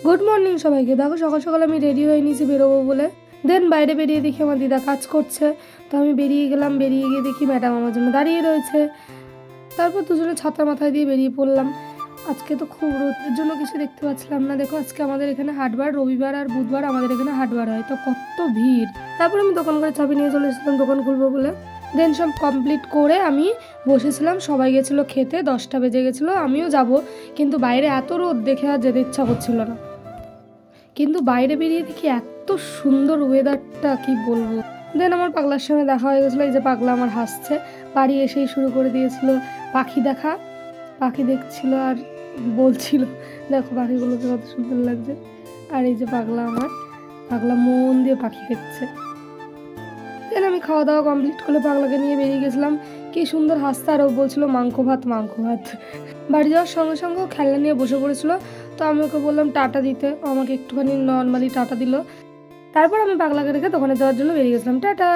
Good morning সবাইকে। দেখো সকাল সকাল আমি রেডি হয়ে নিয়েছি বেরোবো বলে। দেন বাইরে বেরিয়ে দেখি আমার দিদা কাজ করছে, তো আমি বেরিয়ে গেলাম। বেরিয়ে গিয়ে দেখি ম্যাডাম আমার জন্য দাঁড়িয়ে রয়েছে। তারপর দুজনে ছাতা মাথায় দিয়ে বেরিয়ে পড়লাম। আজকে তো খুব রোদের জন্য কিছু দেখতে পাচ্ছিলাম না। দেখো আজকে আমাদের এখানে হাটবার, রবিবার আর বুধবার আমাদের এখানে হাটবার হয়, তো কত ভিড়। তারপর আমি দোকান করে চাবি নিয়ে চলে এসেছিলাম দোকান খুলবো বলে। দেন সব কমপ্লিট করে আমি বসেছিলাম। সবাই গেছিলো খেতে, 10টা বেজে গেছিলো। আমিও যাব, কিন্তু বাইরে এত রোদ দেখে আর যেতে ইচ্ছা করছিল না। কিন্তু বাইরে বেরিয়ে দেখি এত সুন্দর ওয়েদারটা, কি বলবো। দেন আমার পাগলার সঙ্গে দেখা হয়ে গেছিলো। এই যে পাগলা আমার হাসছে, বাড়ি এসেই শুরু করে দিয়েছিল পাখি দেখা। পাখি দেখছিল আর বলছিল দেখো পাখিগুলোকে কত সুন্দর লাগছে। আর এই যে পাগলা আমার, পাগলা মন দিয়ে পাখি দেখছে। দেন আমি খাওয়া দাওয়া কমপ্লিট করে পাগলাকে নিয়ে বেরিয়ে গেছিলাম। কি সুন্দর হাসতে, আর ও বলছিল মাংস ভাত মাংস ভাত। বাড়ি যাওয়ার সঙ্গে সঙ্গে ও খেলনা নিয়ে বসে পড়েছিল, তো আমি ওকে বললাম টাটা দিতে। ও আমাকে একটুখানি নর্মালি টাটা দিল। তারপর আমি পাগলাকে রেখে দোকানে যাওয়ার জন্য বেরিয়ে গেছিলাম। টাটা।